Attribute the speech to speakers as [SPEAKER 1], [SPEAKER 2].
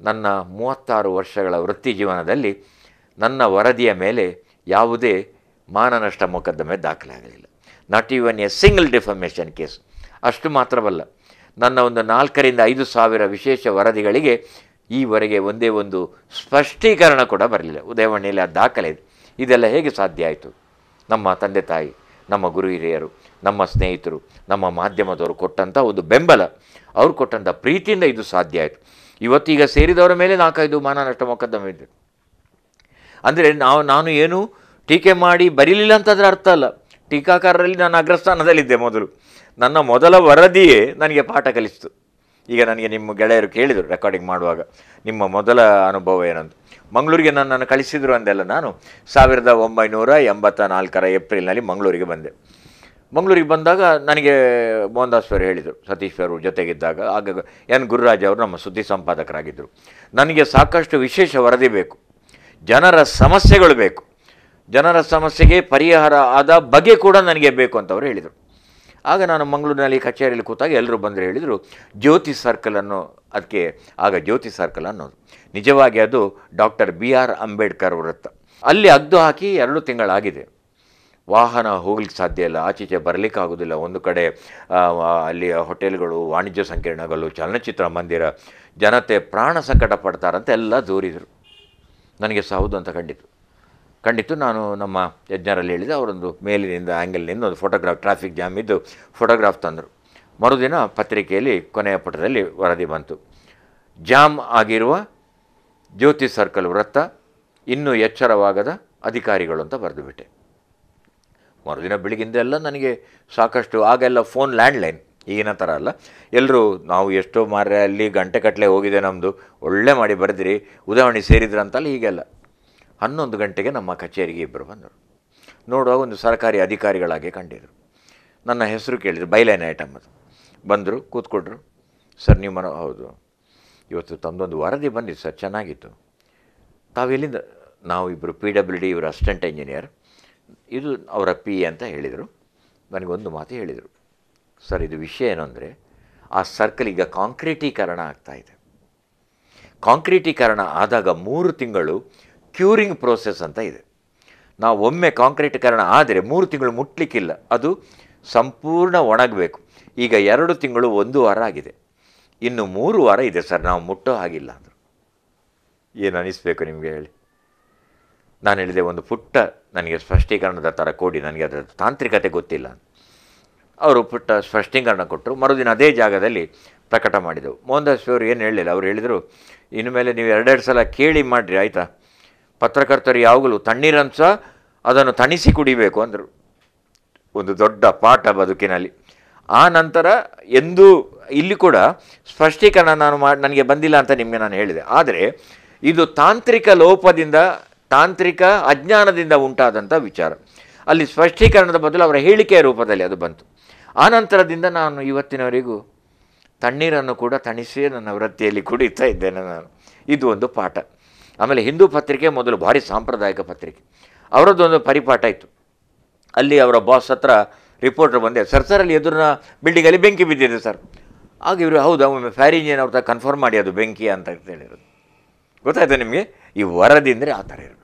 [SPEAKER 1] ನನ್ನ 36 ವರ್ಷಗಳ ವೃತ್ತಿ ಜೀವನದಲ್ಲಿ ನನ್ನ ವರದಿಯ ಮೇಲೆ ಯಾವುದೇ ಮಾನನಷ್ಟ ಮೊಕದ್ದಮೆ ದಾಖಲಾಗಲಿಲ್ಲ. Not even a single defamation case. ಅಷ್ಟು ಮಾತ್ರವಲ್ಲ, ನನ್ನ ಒಂದು 4,000 ರಿಂದ 5,000 ವಿಶೇಷ ವರದಿಗಳಿಗೆ ಈವರೆಗೆ ಒಂದೇ ಒಂದು ಸ್ಪಷ್ಟೀಕರಣ ಕೂಡ ಬರಲಿಲ್ಲ. ಉದಯವಾಣಿಯಲ್ಲಿ ಆ ದಾಖಲೆ ಇದೆ. ಇದೆಲ್ಲ ಹೇಗೆ ಸಾಧ್ಯ ಆಯಿತು? ನಮ್ಮ ತಂದೆ ತಾಯಿ, ನಮ್ಮ ಗುರು ಹಿರಿಯರು, ನಮ್ಮ ಸ್ನೇಹಿತರು, ನಮ್ಮ ಮಾಧ್ಯಮದವರು ಕೊಟ್ಟಂಥ ಒಂದು ಬೆಂಬಲ, ಅವ್ರು ಕೊಟ್ಟಂಥ ಪ್ರೀತಿಯಿಂದ ಇದು ಸಾಧ್ಯ ಆಯಿತು. ಇವತ್ತೀಗ ಸೇರಿದವರ ಮೇಲೆ 4-5 ಮಾನನಷ್ಟ ಮೊಕದ್ದಮೆ ಇದೆ. ಅಂದರೆ ನಾನು ಏನು ಟೀಕೆ ಮಾಡಿ ಬರೀಲಿಲ್ಲ ಅಂತಂದರೆ ಅರ್ಥ ಅಲ್ಲ. ಟೀಕಾಕಾರರಲ್ಲಿ ನಾನು ಅಗ್ರಸ್ಥಾನದಲ್ಲಿದ್ದೆ. ನನ್ನ ಮೊದಲ ವರದಿಯೇ ನನಗೆ ಪಾಠ ಕಲಿಸ್ತು. ಈಗ ನನಗೆ ನಿಮ್ಮ ಗೆಳೆಯರು ಕೇಳಿದರು ರೆಕಾರ್ಡಿಂಗ್ ಮಾಡುವಾಗ, ನಿಮ್ಮ ಮೊದಲ ಅನುಭವ ಏನಂತ. ಮಂಗಳೂರಿಗೆ ನನ್ನನ್ನು ಕಳಿಸಿದ್ರು ಅಂದೆಲ್ಲ. ನಾನು 1984 ಏಪ್ರಿಲ್ನಲ್ಲಿ ಮಂಗಳೂರಿಗೆ ಬಂದೆ. ಮಂಗಳೂರಿಗೆ ಬಂದಾಗ ನನಗೆ ಮೋಹನ್ದಾಸ್ ಅವರು ಹೇಳಿದರು, ಸತೀಶ್ ಅವರು ಜೊತೆಗಿದ್ದಾಗ, ಆಗ ಎನ್ ಗುರುರಾಜ್ ಅವರು ನಮ್ಮ ಸುದ್ದಿ ಸಂಪಾದಕರಾಗಿದ್ದರು, ನನಗೆ ಸಾಕಷ್ಟು ವಿಶೇಷ ವರದಿ ಬೇಕು, ಜನರ ಸಮಸ್ಯೆಗಳು ಬೇಕು, ಜನರ ಸಮಸ್ಯೆಗೆ ಪರಿಹಾರ ಆದ ಬಗೆ ಕೂಡ ನನಗೆ ಬೇಕು ಅಂತ ಅವರು ಹೇಳಿದರು. ಆಗ ನಾನು ಮಂಗಳೂರಿನಲ್ಲಿ ಕಚೇರಿಯಲ್ಲಿ ಕೂತಾಗ ಎಲ್ಲರೂ ಬಂದರೆ ಹೇಳಿದರು, ಜ್ಯೋತಿ ಸರ್ಕಲ್ ಅನ್ನೋ, ಅದಕ್ಕೆ ಆಗ ಜ್ಯೋತಿ ಸರ್ಕಲ್ ಅನ್ನೋದು ನಿಜವಾಗಿ ಅದು ಡಾಕ್ಟರ್ BR ಅಂಬೇಡ್ಕರ್ ವೃತ್ತ. ಅಲ್ಲಿ ಅಗ್ದು ಹಾಕಿ 2 ತಿಂಗಳಾಗಿದೆ. ವಾಹನ ಹೋಗ್ಲಿಕ್ಕೆ ಸಾಧ್ಯ ಇಲ್ಲ, ಆಚೀಚೆ ಬರಲಿಕ್ಕೆ ಆಗೋದಿಲ್ಲ. ಒಂದು ಕಡೆ ಅಲ್ಲಿ ಹೋಟೆಲ್ಗಳು, ವಾಣಿಜ್ಯ ಸಂಕೀರ್ಣಗಳು, ಚಲನಚಿತ್ರ ಮಂದಿರ, ಜನತೆ ಪ್ರಾಣ ಸಂಕಟ ಪಡ್ತಾರಂತ ಎಲ್ಲ ದೂರಿದರು. ನನಗೆ ಸಹ ಹೌದು ಅಂತ ಖಂಡಿತು. ನಾನು ನಮ್ಮ ಯಜ್ಞರಲ್ಲಿ ಹೇಳಿದೆ, ಅವರೊಂದು ಮೇಲಿನಿಂದ ಆ್ಯಂಗಲ್ನಿಂದ ಒಂದು ಫೋಟೋಗ್ರಾಫ್, ಟ್ರಾಫಿಕ್ ಜಾಮ್ ಇದ್ದು ಫೋಟೋಗ್ರಾಫ್ ತಂದರು. ಮರುದಿನ ಪತ್ರಿಕೆಯಲ್ಲಿ ಕೊನೆಯ ಪುಟದಲ್ಲಿ ವರದಿ ಬಂತು, ಜಾಮ್ ಆಗಿರುವ ಜ್ಯೋತಿ ಸರ್ಕಲ್ ವೃತ್ತ, ಇನ್ನೂ ಎಚ್ಚರವಾಗದ ಅಧಿಕಾರಿಗಳು ಅಂತ ಬರೆದು ಬಿಟ್ಟೆ. ಮರುದಿನ ಬೆಳಗಿಂದೆಲ್ಲ ನನಗೆ ಸಾಕಷ್ಟು, ಆಗೆಲ್ಲ ಫೋನ್ ಲ್ಯಾಂಡ್ಲೈನ್, ಈಗಿನ ಥರ ಅಲ್ಲ. ಎಲ್ಲರೂ ನಾವು ಎಷ್ಟೋ ಮಾರ್ರೆ ಅಲ್ಲಿ ಗಂಟೆಗಟ್ಟಲೆ ಹೋಗಿದೆ, ನಮ್ಮದು ಒಳ್ಳೆ ಮಾಡಿ ಬರೆದಿರಿ, ಉದಯವಾಣಿ ಸೇರಿದ್ರಂತಲ್ಲ, ಹೀಗೆಲ್ಲ. 11 ಗಂಟೆಗೆ ನಮ್ಮ ಕಚೇರಿಗೆ ಇಬ್ಬರು ಬಂದರು. ನೋಡುವಾಗ ಒಂದು ಸರ್ಕಾರಿ ಅಧಿಕಾರಿಗಳಾಗಿ ಕಂಡಿದ್ರು. ನನ್ನ ಹೆಸರು ಕೇಳಿದರು, ಬೈಲೈನ್ ಐಟಮ್ ಅದು. ಬಂದರು, ಕೂತ್ಕೊಟ್ರು. ಸರ್ ನಿಮ್ಮ ಹೌದು, ಇವತ್ತು ತಮ್ಮದೊಂದು ವರದಿ ಬಂದಿತ್ತು ಸರ್, ಚೆನ್ನಾಗಿತ್ತು. ತಾವೆಲ್ಲಿಂದ? ನಾವು ಇಬ್ಬರು PWD, ಇವರು ಅಸಿಸ್ಟೆಂಟ್ ಇಂಜಿನಿಯರ್, ಇದು ಅವರ PA ಅಂತ ಹೇಳಿದರು. ನನಗೊಂದು ಮಾತು ಹೇಳಿದರು, ಸರ್ ಇದು ವಿಷಯ ಏನು ಅಂದರೆ, ಆ ಸರ್ಕಲ್ ಈಗ ಕಾಂಕ್ರೀಟೀಕರಣ ಆಗ್ತಾಯಿದೆ. ಕಾಂಕ್ರೀಟೀಕರಣ ಆದಾಗ 3 ತಿಂಗಳು ಕ್ಯೂರಿಂಗ್ ಪ್ರೋಸೆಸ್ ಅಂತ ಇದೆ. ನಾವು ಒಮ್ಮೆ ಕಾಂಕ್ರೀಟೀಕರಣ ಆದರೆ 3 ತಿಂಗಳು ಮುಟ್ಲಿಕ್ಕಿಲ್ಲ, ಅದು ಸಂಪೂರ್ಣ ಒಣಗಬೇಕು. ಈಗ 2 ತಿಂಗಳು 1 ವಾರ ಆಗಿದೆ, ಇನ್ನು 3 ವಾರ ಇದೆ ಸರ್, ನಾವು ಮುಟ್ಟೋ ಹಾಗಿಲ್ಲ ಅಂದರು. ಏನು ಅನ್ನಿಸ್ಬೇಕು ನಿಮಗೆ ಹೇಳಿ? ನಾನು ಹೇಳಿದೆ, ಒಂದು ಪುಟ್ಟ ನನಗೆ ಸ್ಪಷ್ಟೀಕರಣದ ಥರ ಕೊಡಿ, ನನಗೆ ಅದರ ತಾಂತ್ರಿಕತೆ ಗೊತ್ತಿಲ್ಲ. ಅವರು ಪುಟ್ಟ ಸ್ಪಷ್ಟೀಕರಣ ಕೊಟ್ಟರು. ಮರುದಿನ ಅದೇ ಜಾಗದಲ್ಲಿ ಪ್ರಕಟ ಮಾಡಿದೆವು. ಮೋಹನ್ದಾಸ್ ಅವರು ಏನು ಹೇಳಲಿಲ್ಲ. ಅವರು ಹೇಳಿದರು, ಇನ್ನು ಮೇಲೆ ನೀವು 2 ಸಲ ಕೇಳಿ ಮಾಡಿರಿ ಆಯಿತಾ, ಪತ್ರಕರ್ತರು ಯಾವಾಗಲೂ ತಣ್ಣೀರನ್ನು ಸಹ ಅದನ್ನು ತಣಿಸಿ ಕುಡಿಬೇಕು ಅಂದರು. ಒಂದು ದೊಡ್ಡ ಪಾಠ ಬದುಕಿನಲ್ಲಿ. ಆ ನಂತರ ಎಂದೂ ಇಲ್ಲಿ ಕೂಡ ಸ್ಪಷ್ಟೀಕರಣ ನನಗೆ ಬಂದಿಲ್ಲ ಅಂತ ನಿಮಗೆ ನಾನು ಹೇಳಿದೆ. ಆದರೆ ಇದು ತಾಂತ್ರಿಕ ಲೋಪದಿಂದ, ತಾಂತ್ರಿಕ ಅಜ್ಞಾನದಿಂದ ಉಂಟಾದಂಥ ವಿಚಾರ. ಅಲ್ಲಿ ಸ್ಪಷ್ಟೀಕರಣದ ಬದಲು ಅವರ ಹೇಳಿಕೆಯ ರೂಪದಲ್ಲಿ ಅದು ಬಂತು. ಆ ನಂತರದಿಂದ ನಾನು ಇವತ್ತಿನವರೆಗೂ ತಣ್ಣೀರನ್ನು ಕೂಡ ತಣಿಸಿಯೇ ನನ್ನ ವೃತ್ತಿಯಲ್ಲಿ ಕುಡಿತಾ ಇದ್ದೇನೆ ನಾನು. ಇದು ಒಂದು ಪಾಠ. ಆಮೇಲೆ ಹಿಂದೂ ಪತ್ರಿಕೆ ಮೊದಲು ಭಾರಿ ಸಾಂಪ್ರದಾಯಿಕ ಪತ್ರಿಕೆ, ಅವರದ್ದೊಂದು ಪರಿಪಾಠ ಇತ್ತು. ಅಲ್ಲಿ ಅವರ ಬಾಸ್ ಹತ್ರ ರಿಪೋರ್ಟರ್ ಬಂದೆ, ಸರ್ ಅಲ್ಲಿ ಎದುರಿನ ಬಿಲ್ಡಿಂಗಲ್ಲಿ ಬೆಂಕಿ ಬಿದ್ದಿದೆ ಸರ್. ಆಗ ಇವರು, ಹೌದಾ, ಒಮ್ಮೆ ಫೈರ್ ಇಂಜಿನ್ ಅವ್ರ ಕನ್ಫರ್ಮ್ ಮಾಡಿ ಅದು ಬೆಂಕಿ ಅಂತ ಹೇಳಿರೋದು. ಗೊತ್ತಾಯ್ತು ನಿಮಗೆ? ಈ ವರದಿ ಅಂದರೆ ಆ ಥರ ಇರಬೇಕು.